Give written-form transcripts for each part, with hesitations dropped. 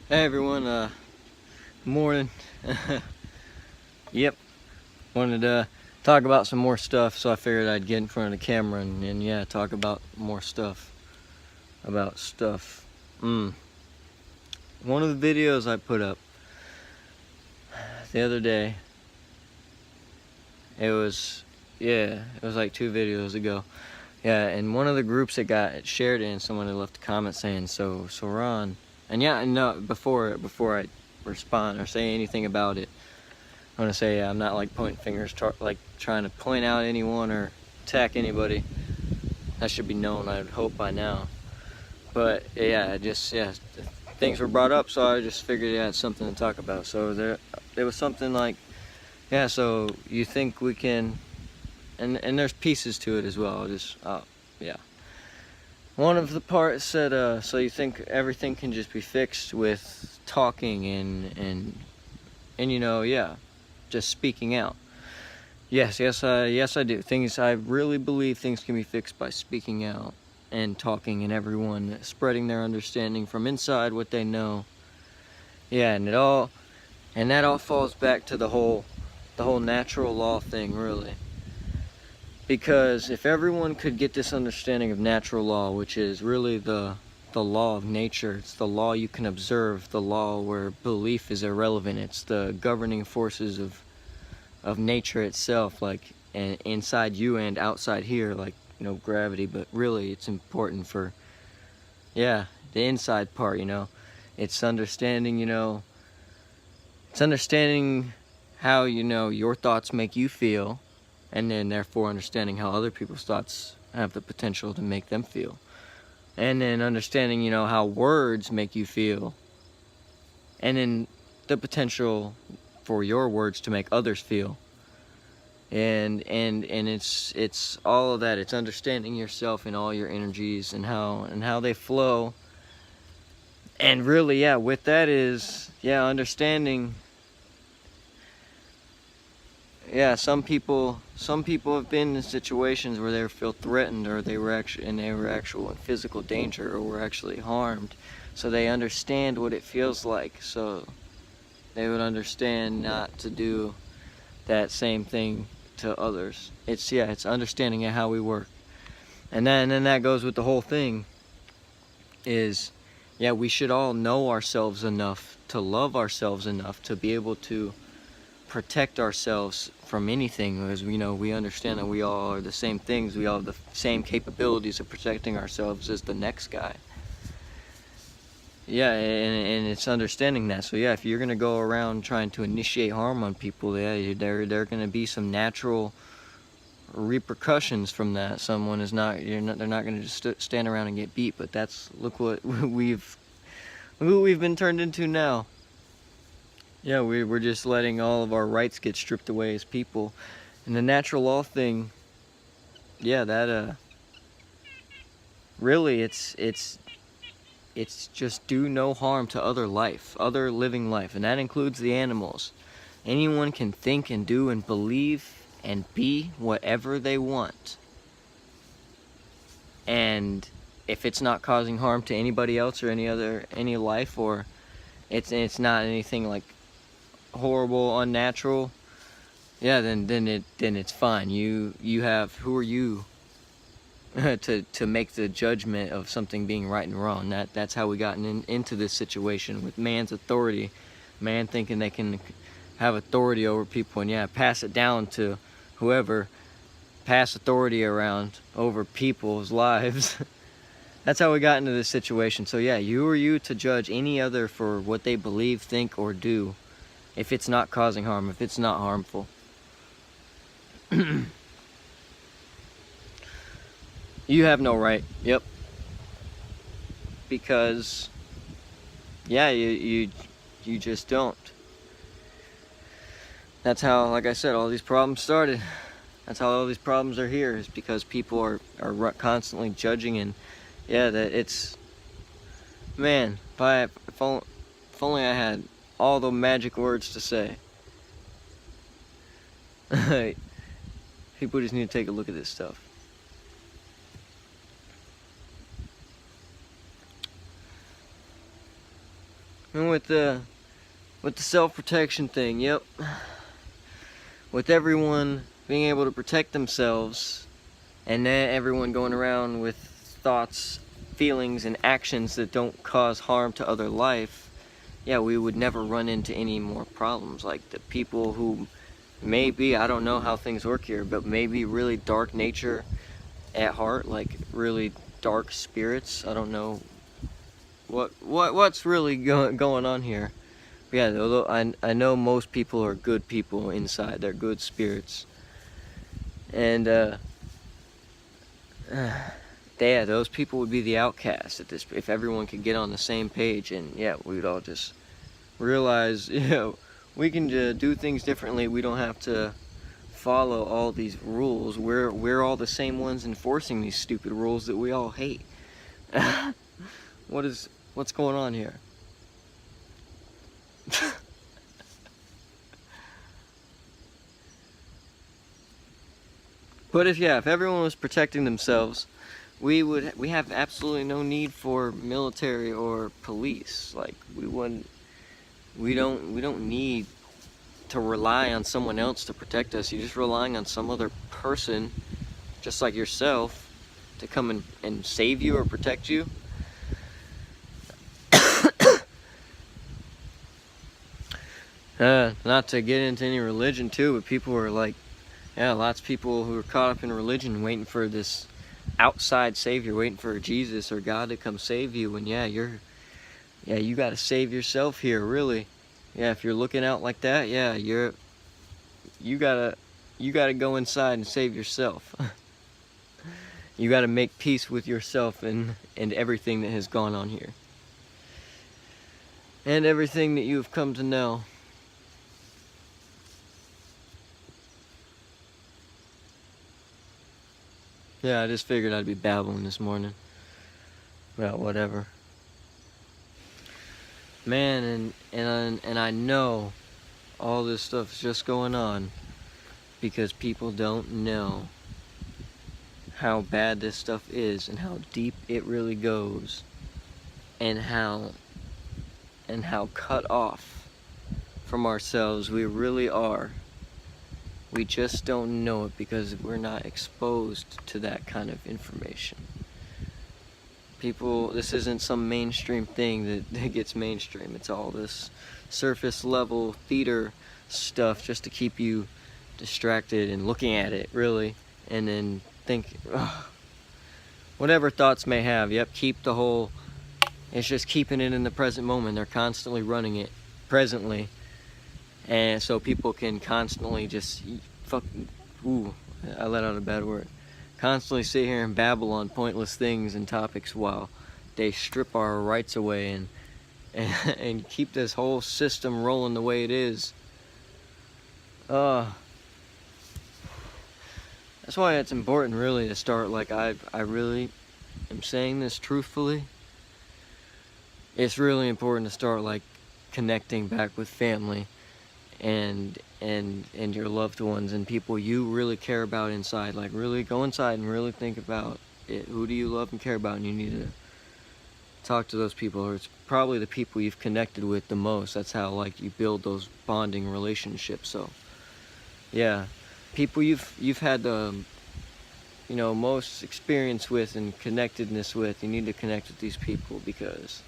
Hey everyone, morning. Yep, wanted to talk about some more stuff, so I figured I'd get in front of the camera and yeah, talk about more stuff. About stuff. One of the videos I put up the other day, it was like 2 videos ago. Yeah, and one of the groups that got shared in, someone had left a comment saying, so Ron, and yeah, no, before I respond or say anything about it, I want to say I'm not like pointing fingers, like trying to point out anyone or attack anybody. That should be known, I would hope, by now. But yeah, things were brought up, so I just figured it's something to talk about. So there was something like, yeah, so you think we can, and there's pieces to it as well. Yeah. One of the parts said, so you think everything can just be fixed with talking and yeah, just speaking out. Yes, I do. I really believe things can be fixed by speaking out and talking, and everyone spreading their understanding from inside what they know. Yeah, and that all falls back to the whole natural law thing, really. Because if everyone could get this understanding of natural law, which is really the law of nature, it's the law you can observe, the law where belief is irrelevant, it's the governing forces of nature itself, like, and inside you and outside here, like, gravity. But really it's important for, yeah, the inside part, it's understanding, it's understanding how, your thoughts make you feel, and then therefore understanding how other people's thoughts have the potential to make them feel, and then understanding, how words make you feel, and then the potential for your words to make others feel. And it's all of that. It's understanding yourself and all your energies and how they flow. And really, yeah, with that is, yeah, understanding. Yeah, some people have been in situations where they feel threatened, or they were actually in physical danger, or were actually harmed. So they understand what it feels like. So they would understand not to do that same thing to others. It's understanding how we work. And then that goes with the whole thing is, yeah, we should all know ourselves enough to love ourselves enough to be able to protect ourselves from anything, as we understand that we all are the same things. We all have the same capabilities of protecting ourselves as the next guy. Yeah, and it's understanding that. So yeah, if you're gonna go around trying to initiate harm on people, yeah, there are gonna be some natural repercussions from that. They're not gonna just stand around and get beat. But look what we've been turned into now. Yeah, we're just letting all of our rights get stripped away as people. And the natural law thing, yeah, that really it's just do no harm to other living life, and that includes the animals. Anyone can think and do and believe and be whatever they want. And if it's not causing harm to anybody else or any life, or it's not anything like horrible, unnatural, yeah, then it's fine. Who are you to make the judgment of something being right and wrong? That's how we gotten into this situation with man's authority, man thinking they can have authority over people and, yeah, pass it down to whoever, pass authority around over people's lives. That's how we got into this situation. So yeah, who are you to judge any other for what they believe, think, or do, if it's not causing harm, if it's not harmful? You have no right. Yep. Because, yeah, you just don't. That's how, like I said, all these problems started. That's how all these problems are here, is because people are constantly judging. And yeah, that it's, man, if only I had all the magic words to say. People just need to take a look at this stuff. And with the self-protection thing, yep. With everyone being able to protect themselves, and then everyone going around with thoughts, feelings, and actions that don't cause harm to other life, yeah, we would never run into any more problems. Like the people who maybe, I don't know how things work here, but maybe really dark nature at heart, like really dark spirits. I don't know what's really going on here. But yeah, although I know most people are good people inside. They're good spirits. And yeah, those people would be the outcasts if everyone could get on the same page, and yeah, we'd all just realize, we can do things differently. We don't have to follow all these rules. We're all the same ones enforcing these stupid rules that we all hate. What's going on here? But if everyone was protecting themselves, we have absolutely no need for military or police. Like we don't need to rely on someone else to protect us. You're just relying on some other person, just like yourself, to come and save you or protect you. Not to get into any religion too, but people are like, lots of people who are caught up in religion waiting for this outside savior, waiting for Jesus or God to come save you. And you got to save yourself here, really. Yeah, if you're looking out like that, you gotta go inside and save yourself. You gotta make peace with yourself and everything that has gone on here, and everything that you have come to know. Yeah, I just figured I'd be babbling this morning about whatever. Man, and I know all this stuff is just going on because people don't know how bad this stuff is and how deep it really goes, and how cut off from ourselves we really are. We just don't know it because we're not exposed to that kind of information. People, this isn't some mainstream thing that gets mainstream. It's all this surface level theater stuff just to keep you distracted and looking at it, really, and then think, whatever thoughts may have, keep the whole, it's just keeping it in the present moment. They're constantly running it presently. And so people can constantly just I let out a bad word. Constantly sit here and babble on pointless things and topics while they strip our rights away and keep this whole system rolling the way it is. That's why it's important, really, to start, like, I really am saying this truthfully. It's really important to start, like, connecting back with family and your loved ones and people you really care about inside. Like, really go inside and really think about it. Who do you love and care about? And you need to talk to those people, or it's probably the people you've connected with the most. That's how, like, you build those bonding relationships. So yeah, people you've had the most experience with and connectedness with, you need to connect with these people, because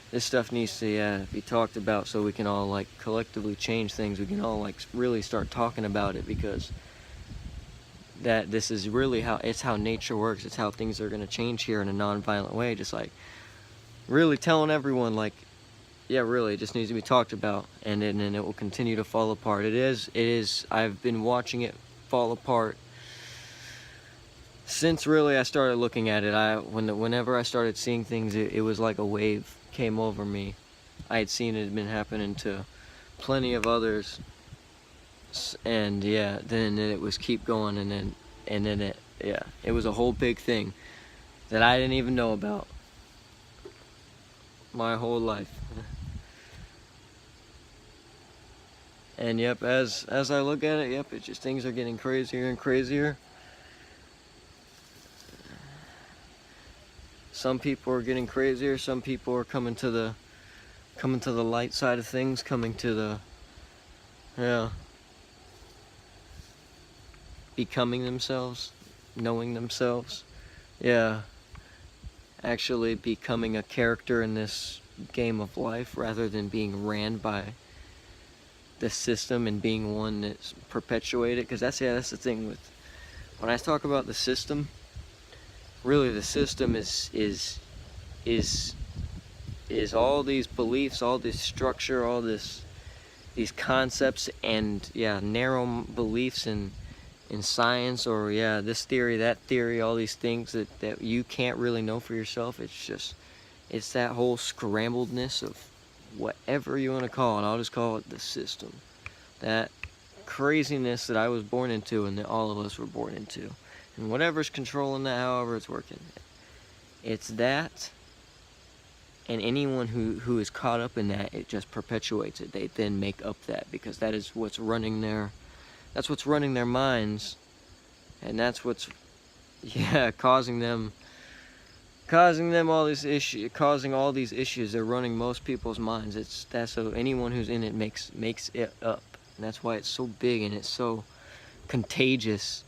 this stuff needs to be talked about so we can all, like, collectively change things. We can all, like, really start talking about it, because this is really how nature works. It's how things are going to change here in a non-violent way. Just, like, really telling everyone, like, really, it just needs to be talked about, and then it will continue to fall apart. It is. I've been watching it fall apart since really I started looking at it. Whenever I started seeing things, it was like a wave came over me. I had seen it had been happening to plenty of others, and then it was keep going, and then it was a whole big thing that I didn't even know about my whole life. And as I look at it, it's just things are getting crazier and crazier. Some people are getting crazier. Some people are coming to the coming to the light side of things, coming to the, yeah, becoming themselves, knowing themselves, yeah, actually becoming a character in this game of life rather than being ran by the system and being one that's perpetuated. Because that's the thing with, when I talk about the system, really the system is all these beliefs, all this structure, all these concepts, and yeah, narrow beliefs in science, or yeah, this theory, that theory, all these things that you can't really know for yourself. It's that whole scrambledness of whatever you want to call it. I'll just call it the system. That craziness that I was born into and that all of us were born into. And whatever's controlling that, however it's working. It's that, and anyone who is caught up in that, it just perpetuates it. They then make up that, because that is what's running that's what's running their minds, and that's what's, yeah, causing all this issue, causing all these issues. They're running most people's minds. So anyone who's in it makes it up, and that's why it's so big and it's so contagious.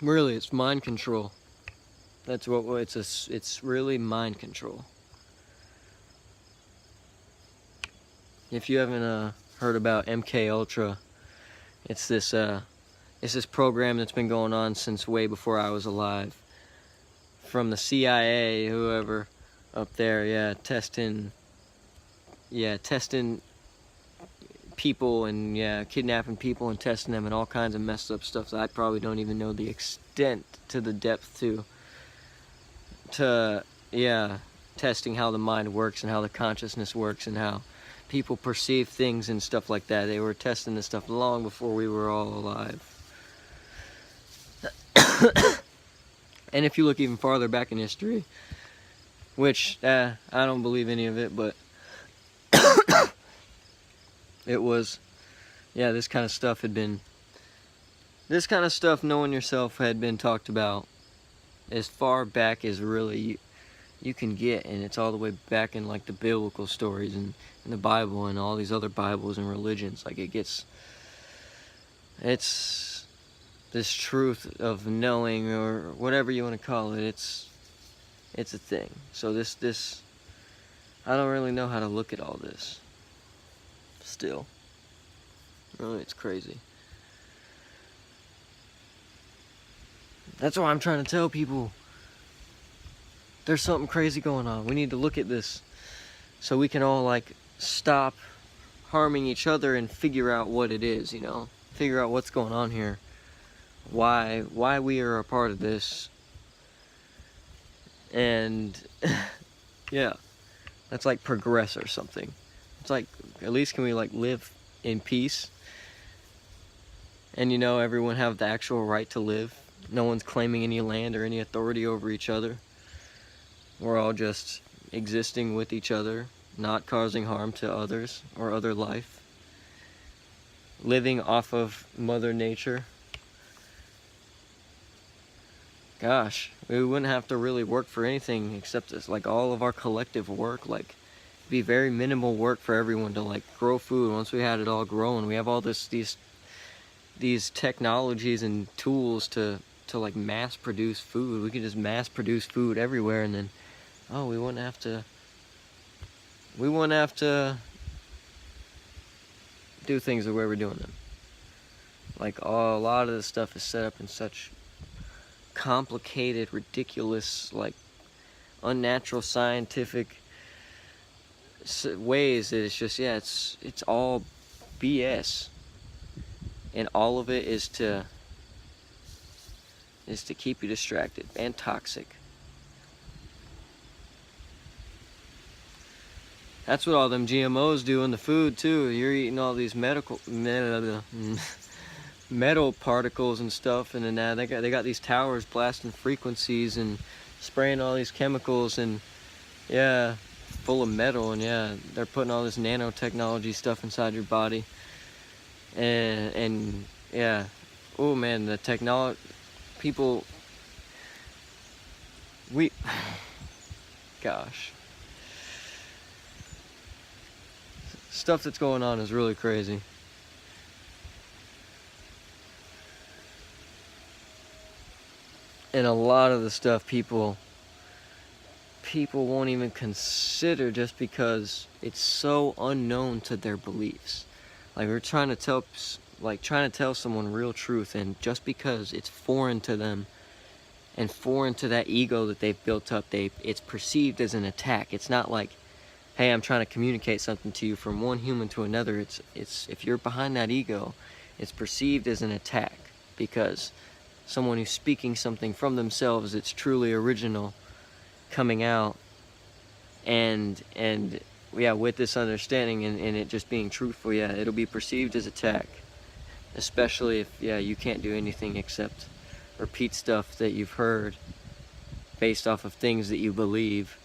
Really, it's mind control. That's what it's really mind control. If you haven't heard about MK Ultra, it's this program that's been going on since way before I was alive. From the CIA, whoever up there, yeah, testing people, and yeah, kidnapping people and testing them and all kinds of messed up stuff that I probably don't even know the extent to the depth to yeah, testing how the mind works and how the consciousness works and how people perceive things and stuff like that. They were testing this stuff long before we were all alive. And if you look even farther back in history, which I don't believe any of it, but it was, yeah, this kind of stuff, knowing yourself, had been talked about as far back as really you can get, and it's all the way back in like the biblical stories and in the Bible and all these other Bibles and religions. Like it's this truth of knowing, or whatever you want to call it. It's a thing. So this I don't really know how to look at all this still. Really, it's crazy. That's why I'm trying to tell people there's something crazy going on. We need to look at this so we can all like stop harming each other and figure out what it is, you know? Figure out what's going on here. Why we are a part of this. And yeah, that's like progress or something. It's like, at least can we like live in peace? And you know, everyone have the actual right to live. No one's claiming any land or any authority over each other. We're all just existing with each other, not causing harm to others or other life. Living off of Mother Nature. Gosh, we wouldn't have to really work for anything except this, like all of our collective work. Like, it'd be very minimal work for everyone to like grow food. Once we had it all grown, we have all these technologies and tools to like mass produce food. We could just mass produce food everywhere, and then we wouldn't have to do things the way we're doing them. Like, a lot of this stuff is set up in such complicated, ridiculous, like unnatural scientific ways that it's just, yeah, it's all BS, and all of it is to keep you distracted and toxic. That's what all them GMOs do in the food too. You're eating all these metal particles and stuff, and then they got these towers blasting frequencies and spraying all these chemicals, and yeah, full of metal, and yeah, they're putting all this nanotechnology stuff inside your body, and yeah, oh man, the technology, people, we, gosh, stuff that's going on is really crazy. And a lot of the stuff people won't even consider just because it's so unknown to their beliefs. Like we're trying to tell someone real truth, and just because it's foreign to them and foreign to that ego that they've built up, it's perceived as an attack. It's not like, hey, I'm trying to communicate something to you from one human to another. It's if you're behind that ego, it's perceived as an attack, because someone who's speaking something from themselves that's truly original coming out, and yeah, with this understanding and it just being truthful, yeah, it'll be perceived as attack. Especially if, yeah, you can't do anything except repeat stuff that you've heard based off of things that you believe.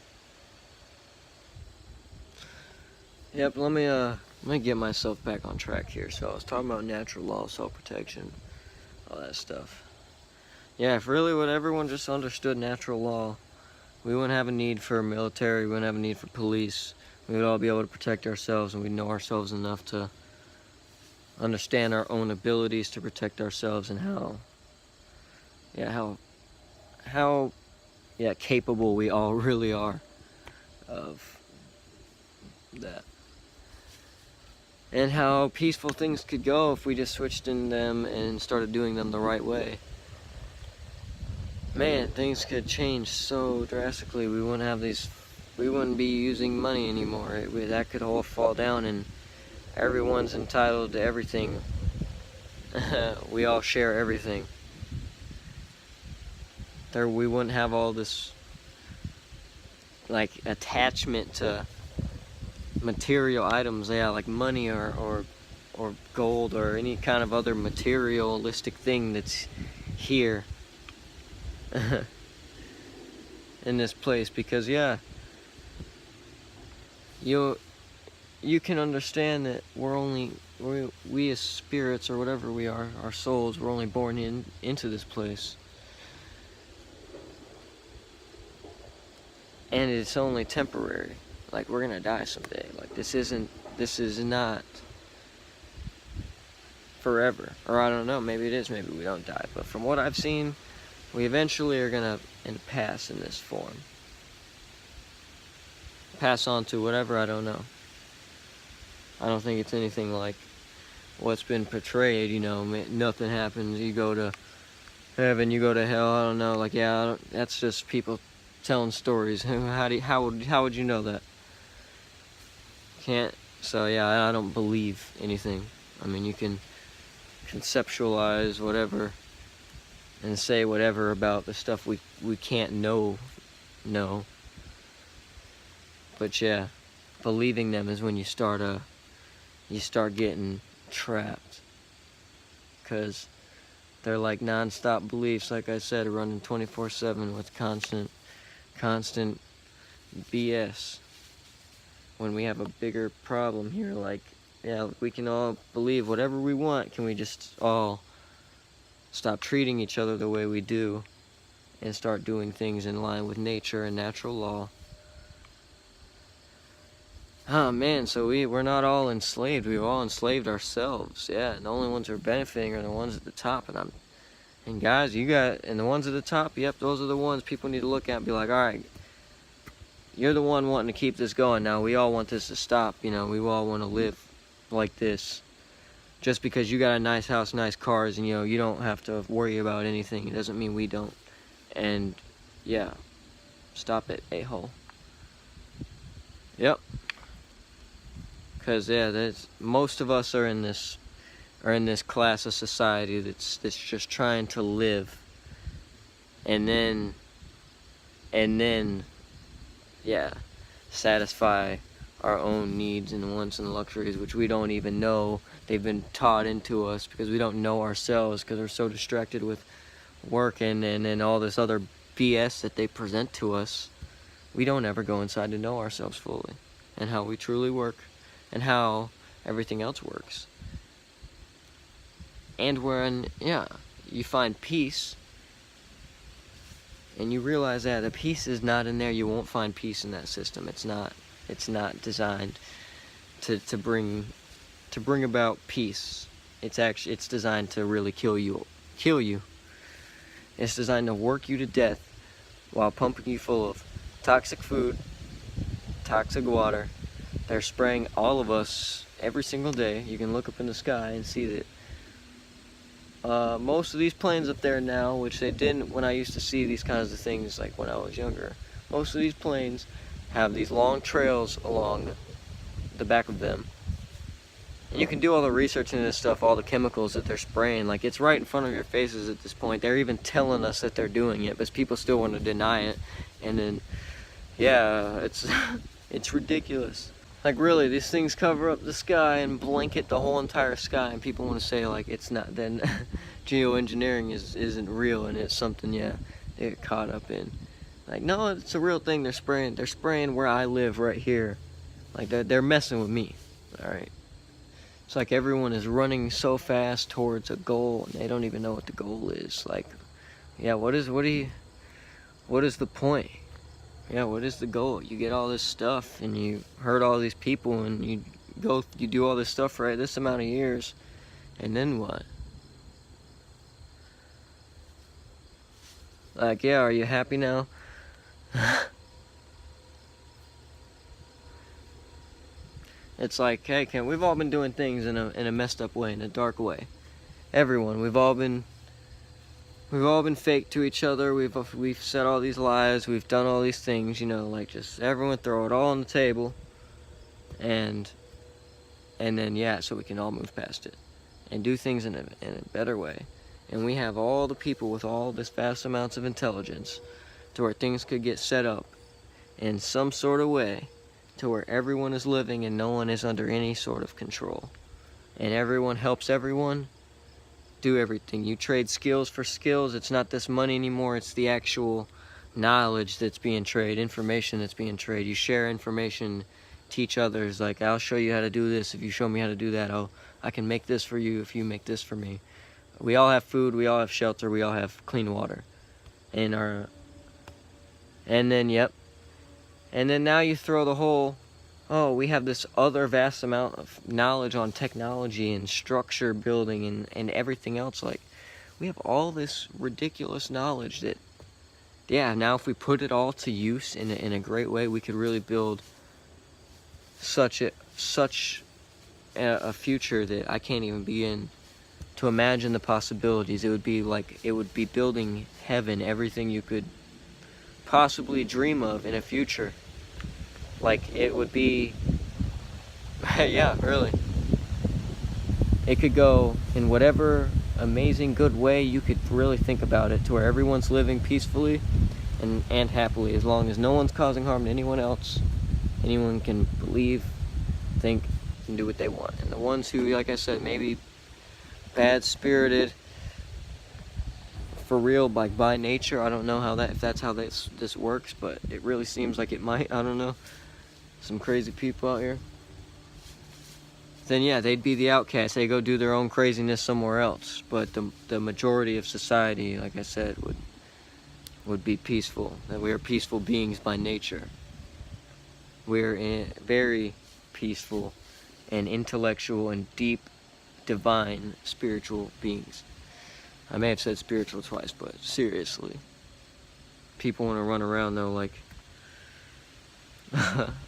Yep, let me get myself back on track here. So I was talking about natural law, self-protection, all that stuff. Yeah, if really what everyone just understood natural law, we wouldn't have a need for military, we wouldn't have a need for police. We would all be able to protect ourselves, and we'd know ourselves enough to understand our own abilities to protect ourselves, and how capable we all really are of that. And how peaceful things could go if we just switched in them and started doing them the right way. Man, things could change so drastically. We wouldn't be using money anymore. That could all fall down, and everyone's entitled to everything. We all share everything. We wouldn't have all this like attachment to material items, yeah, like money or gold or any kind of other materialistic thing that's here in this place. Because yeah, you can understand that we as spirits, or whatever we are, our souls, we're only born into this place, and it's only temporary. Like, we're gonna die someday. Like, this is not forever. Or I don't know, maybe it is, maybe we don't die. But from what I've seen, we eventually are gonna pass in this form. Pass on to whatever, I don't know. I don't think it's anything like what's been portrayed, you know, nothing happens, you go to heaven, you go to hell, I don't know, like, yeah, that's just people telling stories. How would you know that? Can't. So yeah, I don't believe anything. I mean, you can conceptualize whatever and say whatever about the stuff we can't know. But yeah, believing them is when you start getting trapped, because they're like non-stop beliefs, like I said, running 24/7 with constant BS. When we have a bigger problem here, like, yeah, we can all believe whatever we want. Can we just all stop treating each other the way we do and start doing things in line with nature and natural law? Oh man, so we're not all enslaved. We've all enslaved ourselves. Yeah, and the only ones who are benefiting are the ones at the top. And guys, and the ones at the top, yep, those are the ones people need to look at and be like, all right, you're the one wanting to keep this going. Now we all want this to stop. You know, we all want to live like this. Just because you got a nice house, nice cars, and you don't have to worry about anything, it doesn't mean we don't. And yeah, stop it, a-hole. Yep. Because yeah, most of us are in this class of society that's just trying to live, and then yeah, satisfy our own needs and wants and luxuries, which we don't even know. They've been taught into us because we don't know ourselves, because we're so distracted with work and all this other BS that they present to us. We don't ever go inside to know ourselves fully, and how we truly work, and how everything else works. And you find peace and you realize that the peace is not in there. You won't find peace in that system. It's not designed to bring about peace. It's designed to really kill you. It's designed to work you to death while pumping you full of toxic food, toxic water. They're spraying all of us every single day. You can look up in the sky and see that most of these planes up there now, which they didn't when I used to see these kinds of things like when I was younger, most of these planes have these long trails along the back of them. And you can do all the research into this stuff, all the chemicals that they're spraying. Like, it's right in front of your faces at this point. They're even telling us that they're doing it, but people still want to deny it. And then, yeah, it's ridiculous. Like, really, these things cover up the sky and blanket the whole entire sky, and people want to say, like, it's not, then geoengineering isn't real, and it's something, yeah, they get caught up in. Like, no, it's a real thing. They're spraying where I live right here. Like, they're messing with me, all right? It's like everyone is running so fast towards a goal, and they don't even know what the goal is. Like, yeah, what is the point? Yeah, what is the goal? You get all this stuff, and you hurt all these people, and you do all this stuff for this amount of years, and then what? Like, yeah, are you happy now? It's like, hey, we've all been doing things in a messed up way, in a dark way. Everyone, we've all been fake to each other. We've said all these lies. We've done all these things, you know, like, just everyone throw it all on the table, and then, yeah, so we can all move past it and do things in a better way. And we have all the people with all this vast amounts of intelligence to where things could get set up in some sort of way to where everyone is living and no one is under any sort of control. And everyone helps everyone do everything. You trade skills for skills. It's not this money anymore. It's the actual knowledge that's being traded, information that's being traded. You share information, teach others. Like, I'll show you how to do this. If you show me how to do that, I can make this for you if you make this for me. We all have food. We all have shelter. We all have clean water. And then, yep. And then now you throw the whole, oh, we have this other vast amount of knowledge on technology and structure building and everything else. Like, we have all this ridiculous knowledge that, yeah, now if we put it all to use in a great way, we could really build such a future that I can't even begin to imagine the possibilities. It would be building heaven, everything you could possibly dream of in a future. Like, it would be, yeah, really. It could go in whatever amazing good way you could really think about it, to where everyone's living peacefully and happily, as long as no one's causing harm to anyone else. Anyone can believe, think, and do what they want. And the ones who, like I said, maybe bad-spirited, for real, like, by nature, I don't know if that's how this works, but it really seems like it might. I don't know. Some crazy people out here. Then, yeah, they'd be the outcasts. They go do their own craziness somewhere else. But the majority of society, like I said, would be peaceful. That we are peaceful beings by nature. We're very peaceful and intellectual and deep, divine, spiritual beings. I may have said spiritual twice, but seriously. People want to run around, though, like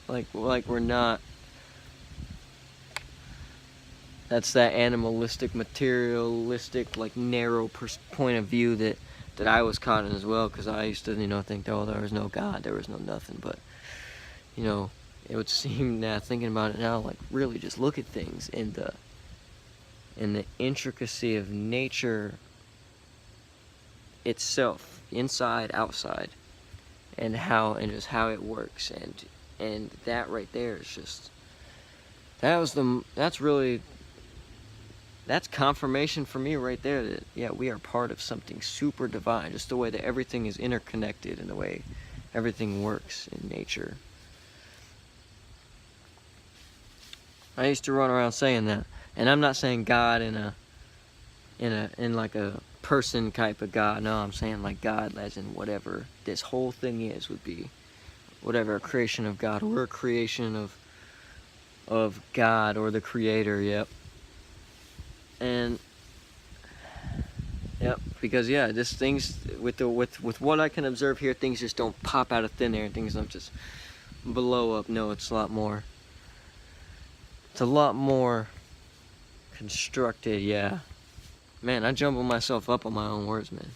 like we're not. That's that animalistic, materialistic, like, narrow point of view that I was caught in as well, because I used to, think, oh, there was no God, there was no nothing. But, it would seem now, thinking about it now, like, really just look at things in the intricacy of nature itself, inside, outside, and just how it works, and that right there is just, that's confirmation for me right there that, yeah, we are part of something super divine, just the way that everything is interconnected and the way everything works in nature. I used to run around saying that, and I'm not saying God in like a person type of God. No, I'm saying like God as in whatever this whole thing is, would be whatever, a creation of God. We're a creation of God, or the Creator. Yep. And yep, because yeah, just things with what I can observe here, things just don't pop out of thin air, and things don't just blow up. No, it's a lot more. It's a lot more constructed. Yeah, man, I jumble myself up on my own words, man.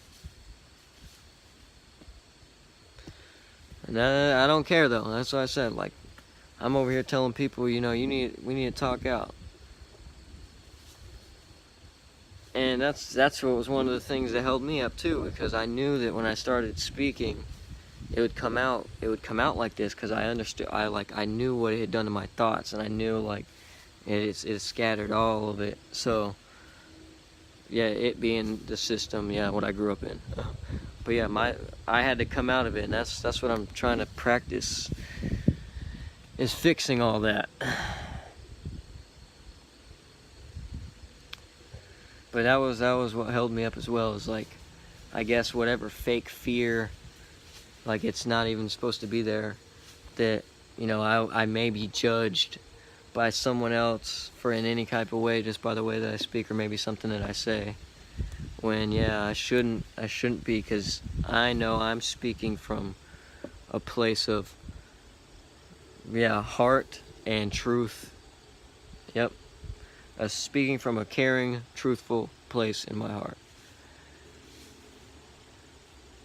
And I don't care though. That's what I said. Like, I'm over here telling people, you know, we need to talk out. And that's what was one of the things that held me up too, because I knew that when I started speaking, it would come out like this, because I understood. I knew what it had done to my thoughts, and I knew like it scattered all of it. So yeah, it being the system, yeah, what I grew up in. But yeah, I had to come out of it, and that's what I'm trying to practice, is fixing all that. But that was what held me up as well, is like, I guess whatever fake fear, like it's not even supposed to be there, that, you know, I may be judged by someone else for in any type of way, just by the way that I speak, or maybe something that I say, when yeah, I shouldn't be, because I know I'm speaking from a place of, yeah, heart and truth. Yep. Speaking from a caring, truthful place in my heart.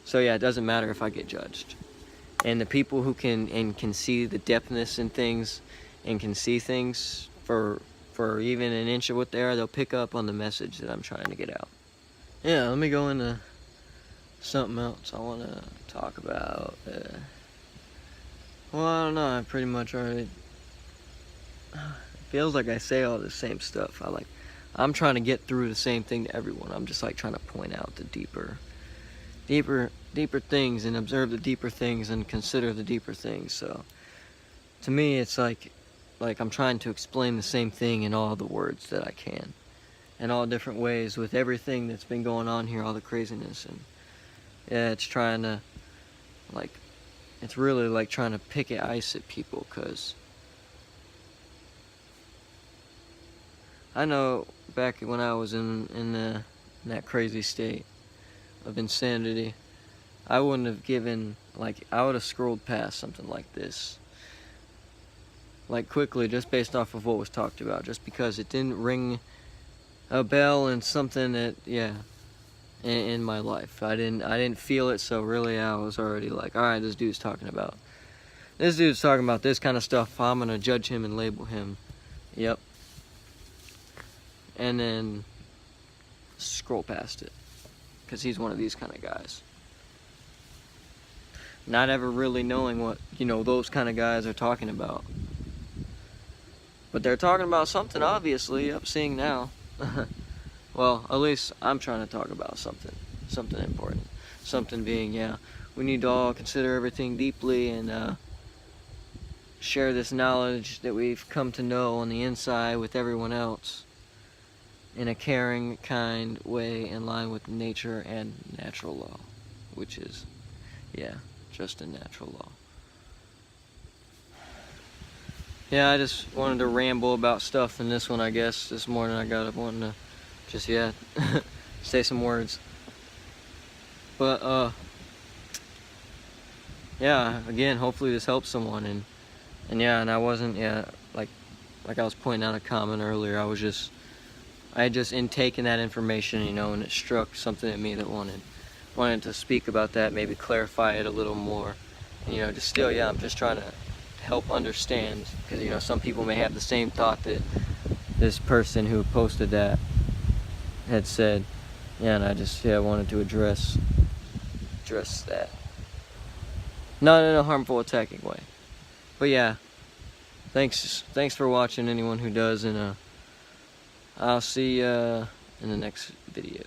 So yeah, it doesn't matter if I get judged. And the people who can see the depthness in things, and can see things for even an inch of what they are, they'll pick up on the message that I'm trying to get out. Yeah, let me go into something else I want to talk about. Well, I don't know, I pretty much already... Feels like I say all the same stuff. I'm trying to get through the same thing to everyone. I'm just like trying to point out the deeper things, and observe the deeper things, and consider the deeper things. So to me, it's like I'm trying to explain the same thing in all the words that I can, in all different ways, with everything that's been going on here, all the craziness. And yeah, it's trying to, like, it's really like trying to pick at ice at people, because I know back when I was in that crazy state of insanity, I wouldn't have given, like, I would have scrolled past something like this, like, quickly, just based off of what was talked about, just because it didn't ring a bell, and something that, yeah, in my life, I didn't feel it. So really, I was already like, all right, this dude's talking about this kind of stuff, I'm gonna judge him and label him. Yep. And then scroll past it, because he's one of these kind of guys. Not ever really knowing what, you know, those kind of guys are talking about. But they're talking about something, obviously, I'm seeing now. Well, at least I'm trying to talk about something important. Something being, yeah, we need to all consider everything deeply, and share this knowledge that we've come to know on the inside with everyone else, in a caring, kind way, in line with nature and natural law, which is, yeah, just a natural law. Yeah, I just wanted to ramble about stuff in this one, I guess. This morning I got up wanting to just, yeah, say some words. But, yeah, again, hopefully this helps someone, and yeah, and I wasn't, yeah, like I was pointing out a comment earlier, I had just intaken that information, you know, and it struck something at me that wanted to speak about that, maybe clarify it a little more. And, you know, just still, yeah, I'm just trying to help understand, because, you know, some people may have the same thought that this person who posted that had said. Yeah, and I just, yeah, wanted to address that. Not in a harmful, attacking way. But yeah, thanks for watching, anyone who does, and I'll see you in the next video.